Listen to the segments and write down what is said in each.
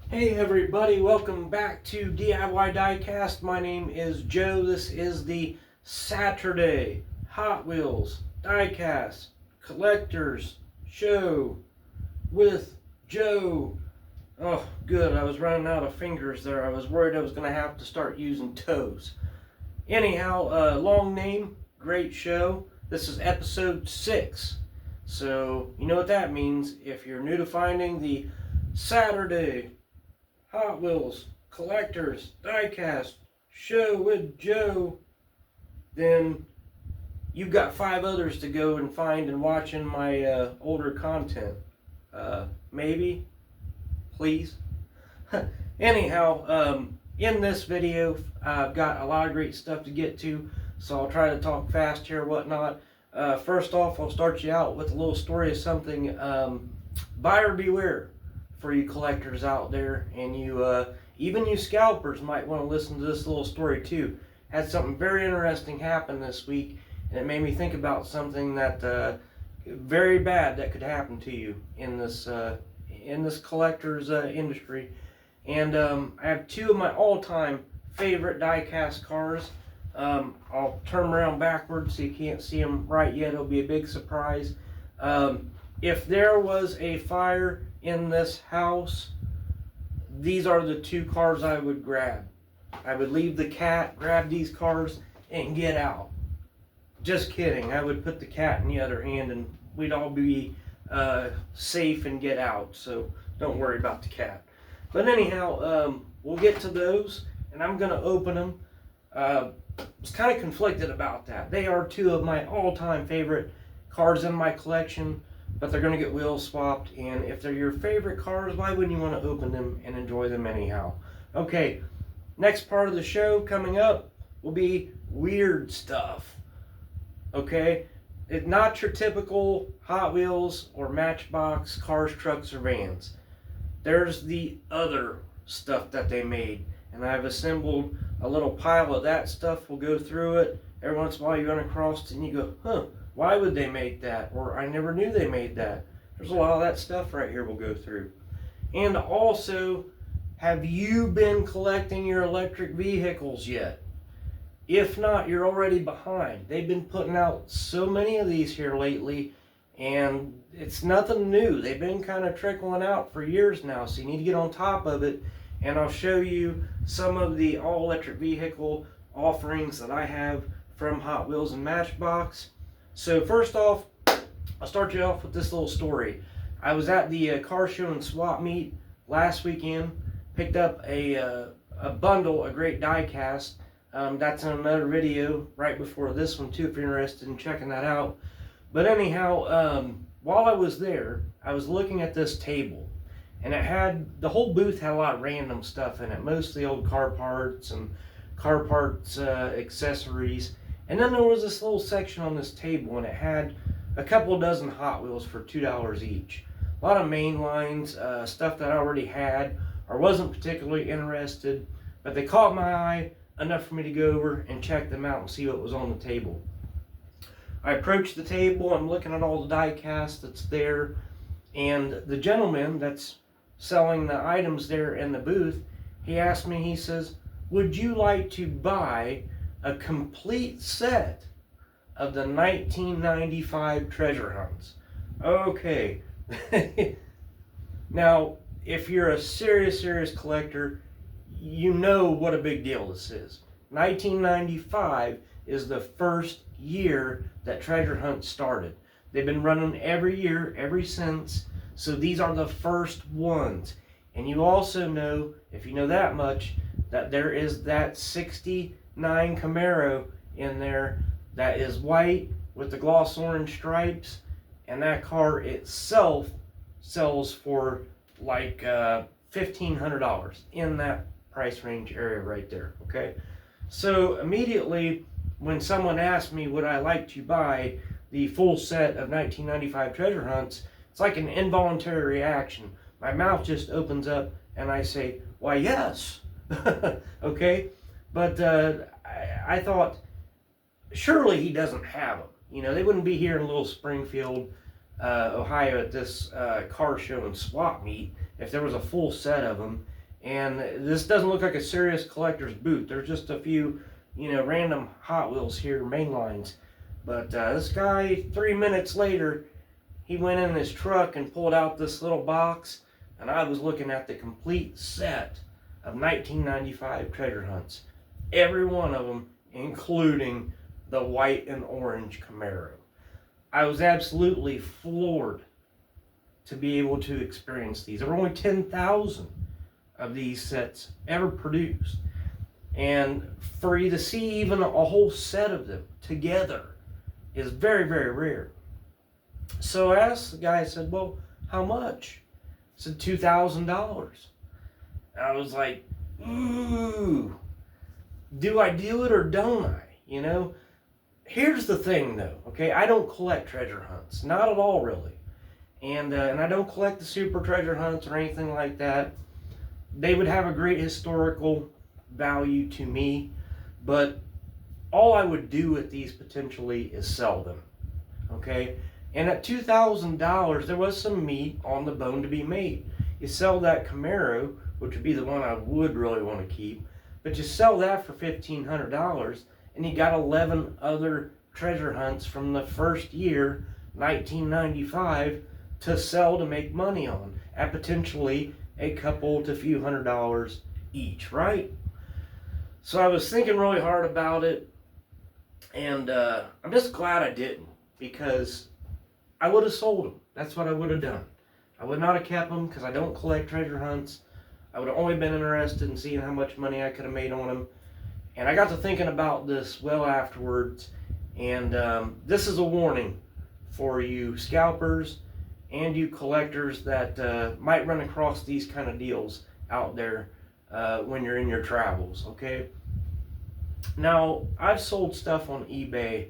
Hey everybody, welcome back to DIY Diecast. My name is Joe. This is the Saturday Hot Wheels Diecast Collectors Show with Joe. Oh, good. I was running out of fingers there. I was worried I was going to have to start using toes. Anyhow, long name, great show. This is episode 6. So, you know what that means. If you're new to finding the Saturday Hot Wheels Collectors Diecast Show with Joe, then you've got 5 others to go and find and watch in my older content. Maybe? Please? Anyhow, in this video, I've got a lot of great stuff to get to, so I'll try to talk fast here, whatnot. First off, I'll start you out with a little story of something, buyer beware for you collectors out there, and you even you scalpers might want to listen to this little story too. Had something very interesting happen this week, and it made me think about something that very bad that could happen to you in this collector's industry. And I have 2 of my all-time favorite die-cast cars. I'll turn around backwards so you can't see them right yet. It'll be a big surprise. If there was a fire in this house, these are the 2 cars I would grab. I would leave the cat, grab these cars, and get out. Just kidding. I would put the cat in the other hand and we'd all be safe and get out. So don't worry about the cat. But anyhow, we'll get to those, and I'm going to open them. I was kind of conflicted about that. They are 2 of my all-time favorite cars in my collection, but they're going to get wheels swapped, and if they're your favorite cars, why wouldn't you want to open them and enjoy them anyhow? Okay, next part of the show coming up will be weird stuff. Okay, it's not your typical Hot Wheels or Matchbox cars, trucks, or vans. There's the other stuff that they made, and I've assembled a little pile of that stuff. We'll go through it. Every once in a while you run across it and you go, huh, why would they make that? Or I never knew they made that. There's a lot of that stuff right here we'll go through. And also, have you been collecting your electric vehicles yet? If not, you're already behind. They've been putting out so many of these here lately, and it's nothing new. They've been kind of trickling out for years now, so you need to get on top of it. And I'll show you some of the all-electric vehicle offerings that I have from Hot Wheels and Matchbox. So first off, I'll start you off with this little story. I was at the car show and swap meet last weekend, picked up a bundle, a great diecast. That's in another video right before this one too, if you're interested in checking that out. But anyhow, while I was there, I was looking at this table, and the whole booth had a lot of random stuff in it, mostly old car parts and car parts accessories. And then there was this little section on this table, and it had a couple dozen Hot Wheels for $2 each. A lot of main lines, stuff that I already had or wasn't particularly interested, but they caught my eye enough for me to go over and check them out and see what was on the table. I approached the table, I'm looking at all the die-cast that's there, and the gentleman that's selling the items there in the booth, he asked me, he says, would you like to buy a complete set of the 1995 treasure hunts? Okay. Now, if you're a serious collector, you know what a big deal this is. 1995 is the first year that treasure hunt started. They've been running every year ever since, so these are the first ones. And you also know, if you know that much, that there is that 69 Camaro in there that is white with the gloss orange stripes, and that car itself sells for like $1,500 in that price range area right there. Okay, so immediately when someone asked me would I like to buy the full set of 1995 treasure hunts, it's like an involuntary reaction. My mouth just opens up and I say, why, yes. Okay, but I thought, surely he doesn't have them. You know, they wouldn't be here in Little Springfield, Ohio at this car show and swap meet if there was a full set of them. And this doesn't look like a serious collector's boot. There's just a few, random Hot Wheels here, main lines. But this guy, 3 minutes later, he went in his truck and pulled out this little box, and I was looking at the complete set of 1995 treasure hunts. Every one of them, including the white and orange Camaro. I was absolutely floored to be able to experience these. There were only 10,000 of these sets ever produced. And for you to see even a whole set of them together is very, very rare. So I asked the guy, I said, well, how much? He said, $2,000. I was like, ooh, do I do it or don't I? Here's the thing though, okay? I don't collect treasure hunts, not at all really. And I don't collect the super treasure hunts or anything like that. They would have a great historical value to me, but all I would do with these potentially is sell them, okay? And at $2,000, there was some meat on the bone to be made. You sell that Camaro, which would be the one I would really want to keep, but you sell that for $1,500, and you got 11 other treasure hunts from the first year, 1995, to sell to make money on at potentially a couple to few $100s each, right? So I was thinking really hard about it, and I'm just glad I didn't, because I would have sold them. That's what I would have done. I would not have kept them because I don't collect treasure hunts. I would have only been interested in seeing how much money I could have made on them. And I got to thinking about this well afterwards, and this is a warning for you scalpers and you collectors that might run across these kind of deals out there when you're in your travels, okay? Now, I've sold stuff on eBay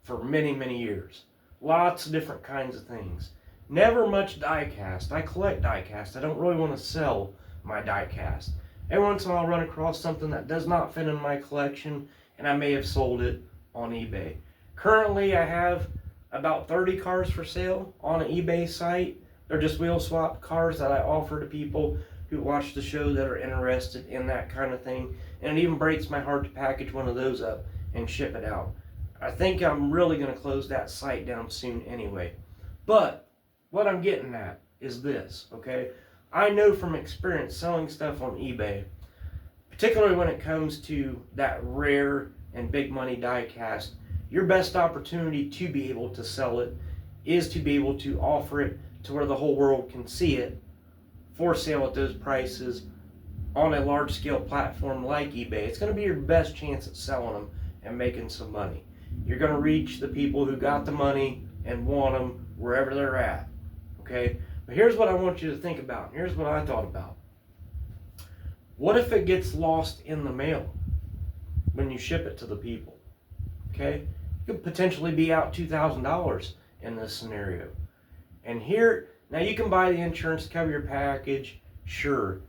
for many, many years. Lots of different kinds of things. Never much diecast. I collect diecast. I don't really want to sell my diecast. Every once in a while I'll run across something that does not fit in my collection, and I may have sold it on eBay. Currently, I have about 30 cars for sale on an eBay site. They're just wheel swap cars that I offer to people who watch the show that are interested in that kind of thing. And it even breaks my heart to package one of those up and ship it out. I think I'm really going to close that site down soon anyway. But what I'm getting at is this, okay? I know from experience selling stuff on eBay, particularly when it comes to that rare and big money diecast, your best opportunity to be able to sell it is to be able to offer it to where the whole world can see it for sale at those prices on a large scale platform like eBay. It's going to be your best chance at selling them and making some money. You're going to reach the people who got the money and want them wherever they're at, okay? But here's what I want you to think about. Here's what I thought about. What if it gets lost in the mail when you ship it to the people? Okay? You could potentially be out $2,000 in this scenario. And here, now you can buy the insurance to cover your package, sure.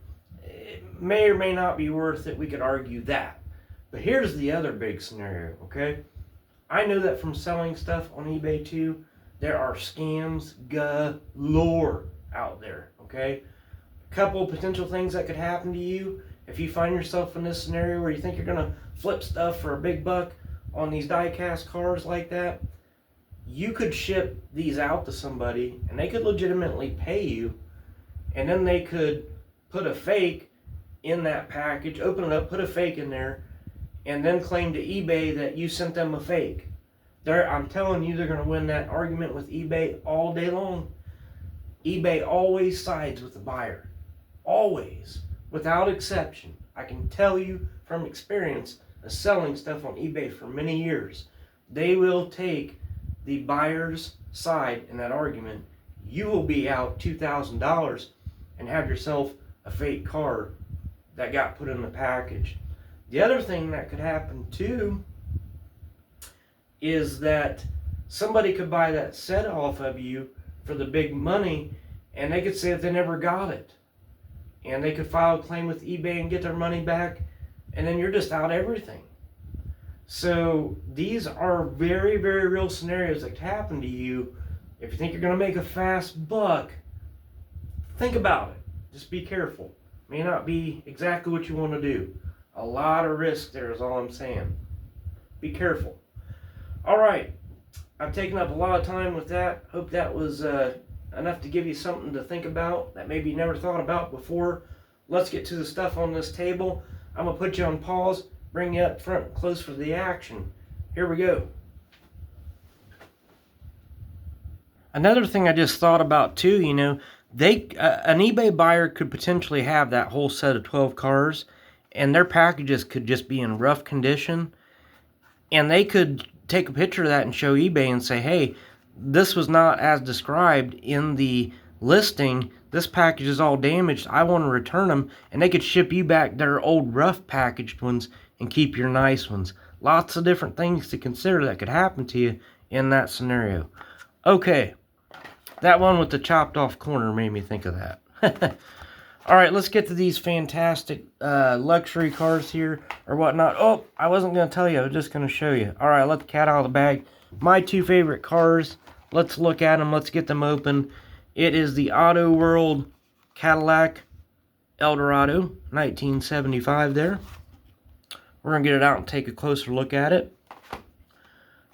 It may or may not be worth it, we could argue that. But here's the other big scenario, okay? I know that from selling stuff on eBay too, there are scams galore out there, okay? A couple potential things that could happen to you if you find yourself in this scenario where you think you're gonna flip stuff for a big buck on these die-cast cars like that. You could ship these out to somebody and they could legitimately pay you, and then they could put a fake in that package, open it up, put a fake in there, and then claim to eBay that you sent them a fake. I'm telling you, they're going to win that argument with eBay all day long. eBay always sides with the buyer. Always. Without exception. I can tell you from experience of selling stuff on eBay for many years. They will take the buyer's side in that argument. You will be out $2,000 and have yourself a fake car that got put in the package. The other thing that could happen too is that somebody could buy that set off of you for the big money, and they could say that they never got it. And they could file a claim with eBay and get their money back, and then you're just out everything. So these are very, very real scenarios that could happen to you. If you think you're going to make a fast buck, think about it. Just be careful. may not be exactly what you want to do. A lot of risk there is all I'm saying. Be careful. Alright, I've taken up a lot of time with that. Hope that was enough to give you something to think about that maybe you never thought about before. Let's get to the stuff on this table. I'm going to put you on pause, bring you up front close for the action. Here we go. Another thing I just thought about too, you know, an eBay buyer could potentially have that whole set of 12 cars, and their packages could just be in rough condition, and they could take a picture of that and show eBay and say, hey, this was not as described in the listing. This package is all damaged. I want to return them, and they could ship you back their old rough packaged ones and keep your nice ones. Lots of different things to consider that could happen to you in that scenario. Okay. That one with the chopped off corner made me think of that. Alright, let's get to these fantastic luxury cars here, or whatnot. Oh, I wasn't going to tell you, I was just going to show you. Alright, let the cat out of the bag. My two favorite cars, let's look at them, let's get them open. It is the Auto World Cadillac Eldorado, 1975 there. We're going to get it out and take a closer look at it.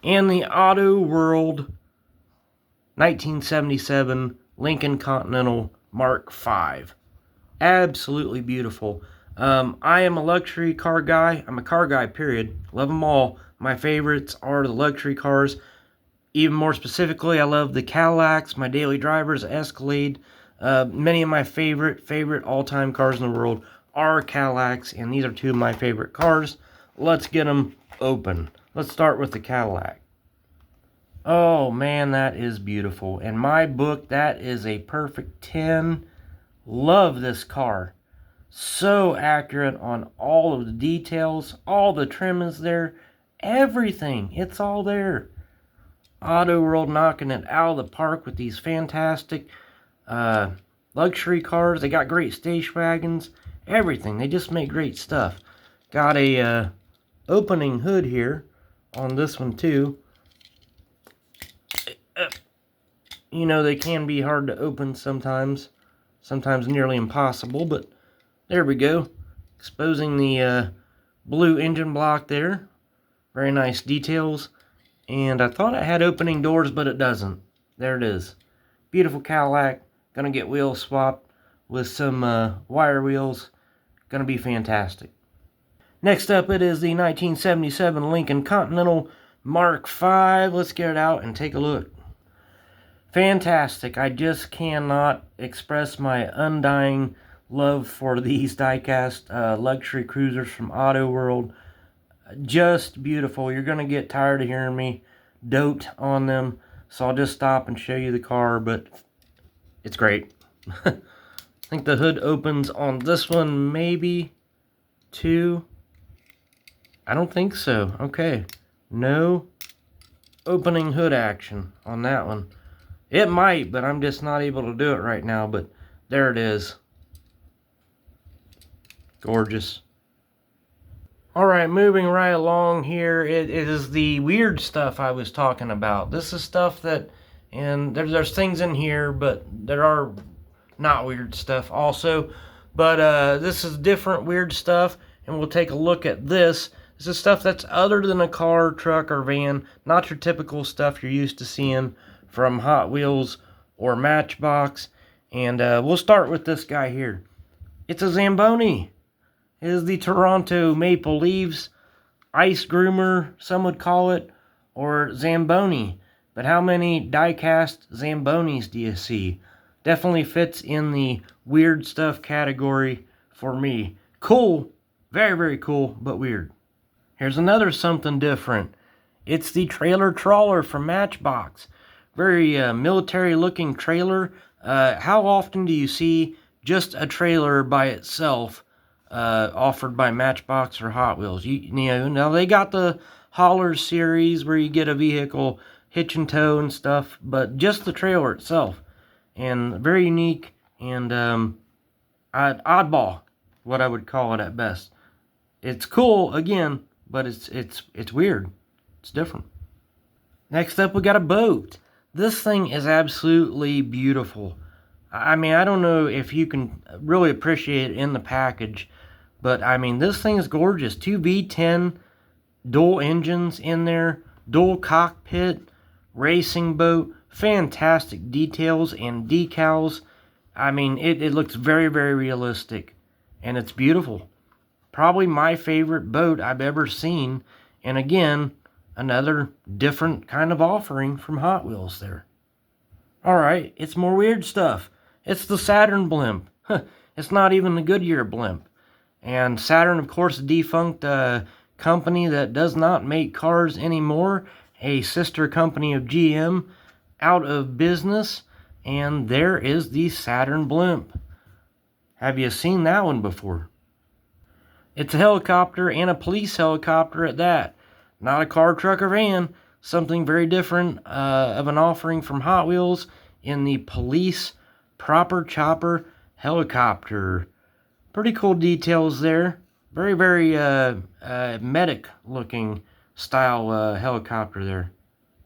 And the Auto World 1977 Lincoln Continental Mark V. Absolutely beautiful. I am a luxury car guy. I'm a car guy, period. Love them all. My favorites are the luxury cars. Even more specifically, I love the Cadillacs, my daily drivers, Escalade. Many of my favorite all-time cars in the world are Cadillacs, and these are two of my favorite cars. Let's get them open. Let's start with the Cadillac. Oh man, that is beautiful. In my book, that is a perfect 10. Love this car. So accurate on all of the details. All the trim is there. Everything. It's all there. Auto World knocking it out of the park with these fantastic luxury cars. They got great station wagons. Everything. They just make great stuff. Got a opening hood here on this one too. You know, they can be hard to open sometimes nearly impossible, but there we go. Exposing the blue engine block there. Very nice details. And I thought it had opening doors, but it doesn't. There it is. Beautiful Cadillac. Gonna get wheels swapped with some wire wheels. Gonna be fantastic. Next up, it is the 1977 Lincoln Continental Mark V. Let's get it out and take a look. Fantastic. I just cannot express my undying love for these diecast luxury cruisers from Auto World. Just beautiful. You're going to get tired of hearing me dote on them, so I'll just stop and show you the car, but it's great. I think the hood opens on this one, maybe 2. I don't think so. Okay. No opening hood action on that one. It might, but I'm just not able to do it right now, but there it is. Gorgeous. Alright, moving right along here, it is the weird stuff I was talking about. This is stuff that, and there's things in here, but there are not weird stuff also. But this is different weird stuff, and we'll take a look at this. This is stuff that's other than a car, truck, or van. Not your typical stuff you're used to seeing from Hot Wheels or Matchbox. And we'll start with this guy here. It's a Zamboni. It is the Toronto Maple Leafs Ice Groomer, some would call it, or Zamboni. But how many diecast Zambonis do you see? Definitely fits in the weird stuff category for me. Cool, very, very cool, but weird. Here's another something different. It's the trailer trawler from Matchbox. Very military looking trailer. How often do you see just a trailer by itself offered by Matchbox or Hot Wheels? You know, now they got the Hollers series where you get a vehicle hitch and tow and stuff, but just the trailer itself. And very unique and oddball, what I would call it at best. It's cool, again, but it's weird. It's different. Next up, we got a boat. This thing is absolutely beautiful. I mean, I don't know if you can really appreciate it in the package, but I mean, this thing is gorgeous. Two V10 dual engines in there, dual cockpit, racing boat, fantastic details and decals. I mean, it looks very, very realistic, and it's beautiful. Probably my favorite boat I've ever seen, and again, another different kind of offering from Hot Wheels there. Alright, it's more weird stuff. It's the Saturn blimp. It's not even the Goodyear blimp. And Saturn, of course, a defunct company that does not make cars anymore. A sister company of GM, out of business. And there is the Saturn blimp. Have you seen that one before? It's a helicopter, and a police helicopter at that. Not a car, truck, or van. Something very different of an offering from Hot Wheels in the police proper chopper helicopter. Pretty cool details there. Very, very medic looking style helicopter there.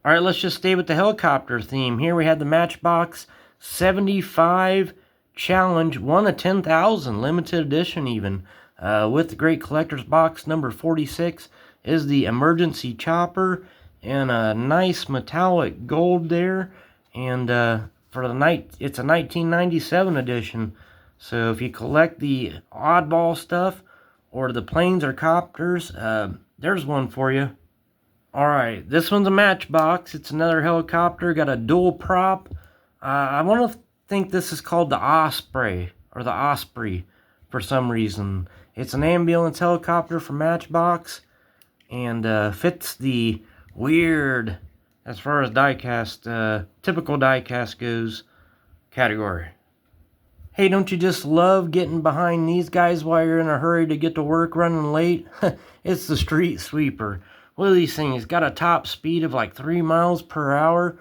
Alright, let's just stay with the helicopter theme. Here we had the Matchbox 75 Challenge, 1 of 10,000, limited edition even. With the great collector's box number 46 is the emergency chopper and a nice metallic gold there. And for the night, it's a 1997 edition. So if you collect the oddball stuff or the planes or copters, there's one for you. Alright, this one's a Matchbox. It's another helicopter, got a dual prop. I want to think this is called the Osprey, or the Osprey for some reason. It's an ambulance helicopter from Matchbox, and fits the weird, as far as diecast, typical diecast goes, category. Hey, don't you just love getting behind these guys while you're in a hurry to get to work running late? It's the Street Sweeper. Look at these things. Got a top speed of like 3 miles per hour.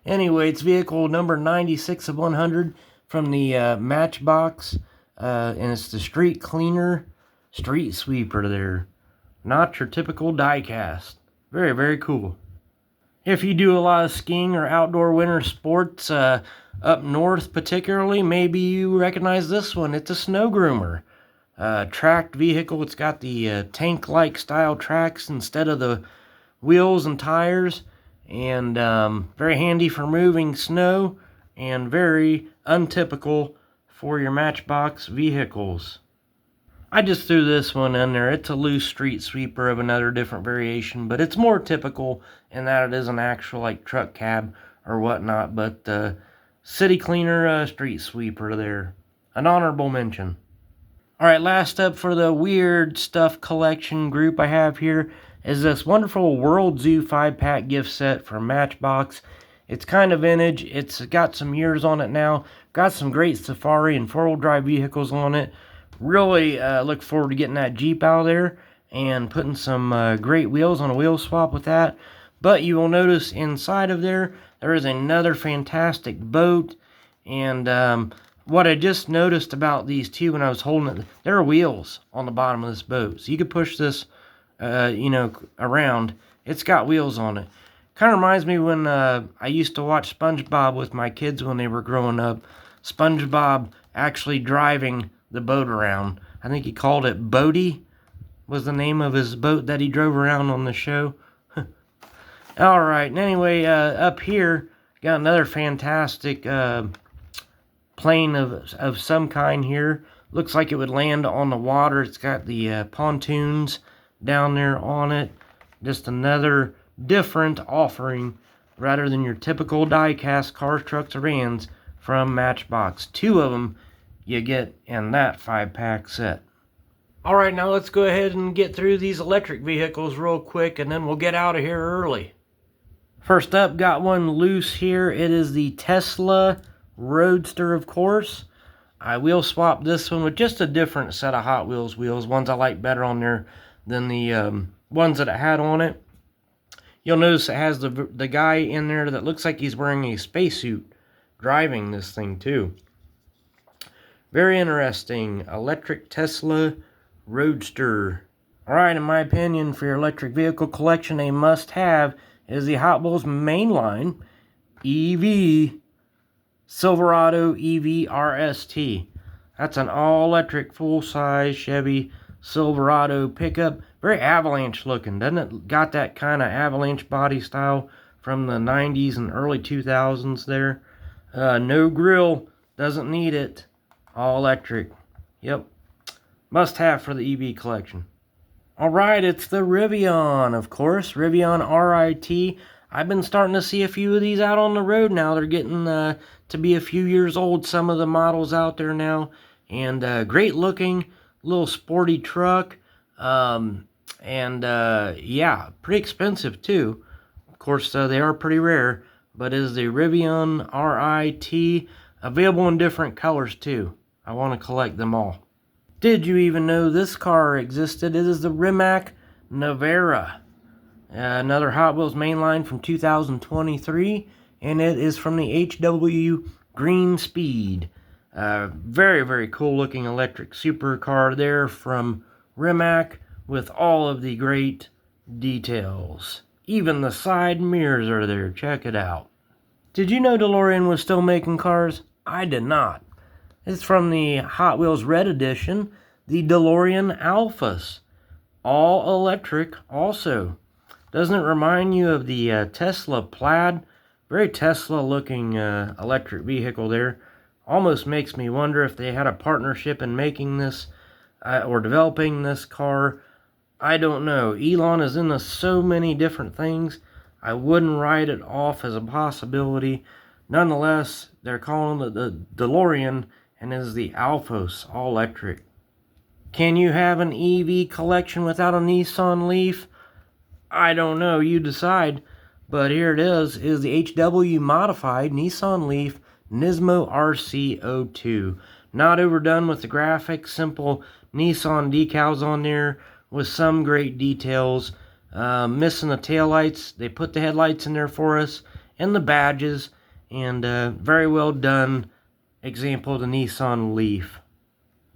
Anyway, it's vehicle number 96 of 100 from the Matchbox. And it's the Street Cleaner Street Sweeper there. Not your typical diecast. Very, very cool. If you do a lot of skiing or outdoor winter sports, up north particularly, maybe you recognize this one. It's a snow groomer. Tracked vehicle. It's got the tank-like style tracks instead of the wheels and tires. And very handy for moving snow. And very untypical for your Matchbox vehicles. I just threw this one in there. It's a loose street sweeper of another different variation, but it's more typical in that it is an actual like truck cab or whatnot, but city cleaner street sweeper there. An honorable mention. Alright, last up for the weird stuff collection group I have here is this wonderful World Zoo 5-pack gift set from Matchbox. It's kind of vintage. It's got some years on it now. Got some great safari and four-wheel drive vehicles on it. Really look forward to getting that Jeep out of there and putting some great wheels on a wheel swap with that. But you will notice inside of there is another fantastic boat. And what I just noticed about these two when I was holding it, there are wheels on the bottom of this boat. So you could push this, around. It's got wheels on it. Kind of reminds me when I used to watch SpongeBob with my kids when they were growing up. SpongeBob actually driving the boat around. I think he called it Bodie, was the name of his boat that he drove around on the show. Alright, and anyway, up here, got another fantastic plane of some kind here. Looks like it would land on the water. It's got the pontoons down there on it. Just another different offering rather than your typical die-cast cars, trucks, or vans from Matchbox. Two of them you get in that 5-pack set. Alright, now let's go ahead and get through these electric vehicles real quick, and then we'll get out of here early. First up, got one loose here. It is the Tesla Roadster, of course. I wheel swap this one with just a different set of Hot Wheels wheels, ones I like better on there than the ones that it had on it. You'll notice it has the guy in there that looks like he's wearing a spacesuit driving this thing too. Very interesting. Electric Tesla Roadster. Alright, in my opinion, for your electric vehicle collection, a must-have is the Hot Wheels mainline EV Silverado EV RST. That's an all-electric, full-size Chevy Silverado pickup. Very avalanche looking, doesn't it? Got that kind of avalanche body style from the 90s and early 2000s there. No grill, doesn't need it. All electric. Yep. Must have for the EV collection. Alright, it's the Rivian, of course. Rivian RIT. I've been starting to see a few of these out on the road now. They're getting to be a few years old, some of the models out there now. And great looking, little sporty truck. Yeah, pretty expensive too. Of course, they are pretty rare. But is the Rivian RIT, available in different colors too. I want to collect them all. Did you even know this car existed? It is the Rimac Navara. Another Hot Wheels mainline from 2023, and it is from the HW Green Speed. Very, very cool looking electric supercar there from Rimac with all of the great details. Even the side mirrors are there. Check it out. Did you know DeLorean was still making cars? I did not. It's from the Hot Wheels Red Edition, the DeLorean Alphas. All electric also. Doesn't it remind you of the Tesla Plaid? Very Tesla looking electric vehicle there. Almost makes me wonder if they had a partnership in making this or developing this car. I don't know. Elon is into so many different things. I wouldn't write it off as a possibility. Nonetheless, they're calling it the DeLorean, and it is the Alphos, all electric. Can you have an EV collection without a Nissan Leaf? I don't know, you decide. But here it is the HW modified Nissan Leaf Nismo RC02. Not overdone with the graphics, simple Nissan decals on there with some great details. Missing the taillights, they put the headlights in there for us, and the badges, and very well done example of the Nissan Leaf.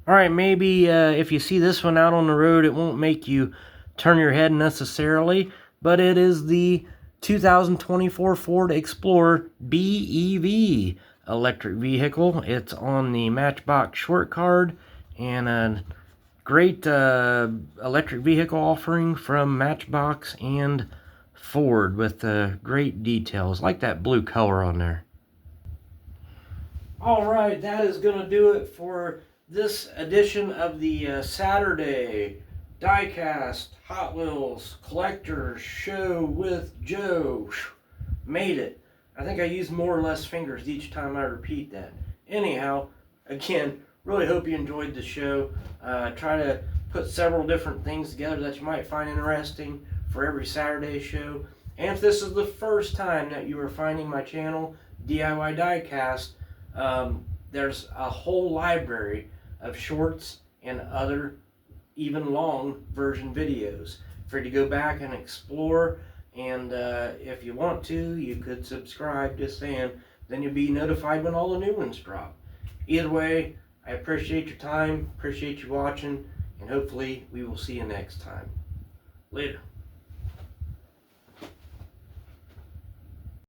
Alright, maybe if you see this one out on the road, it won't make you turn your head necessarily, but it is the 2024 Ford Explorer BEV electric vehicle. It's on the Matchbox short card, and a great electric vehicle offering from Matchbox and Ford with great details, like that blue color on there. Alright, that is going to do it for this edition of the Saturday DIECAST Hot Wheels Collector Show with Joe. Made it. I think I used more or less fingers each time I repeat that. Anyhow, again, really hope you enjoyed the show. Try to put several different things together that you might find interesting for every Saturday show. And if this is the first time that you are finding my channel, DIY Diecast, there's a whole library of shorts and other even long version videos for you to go back and explore. And if you want to, you could subscribe, just saying, then you'll be notified when all the new ones drop. Either way, I appreciate your time, appreciate you watching, and hopefully we will see you next time. Later.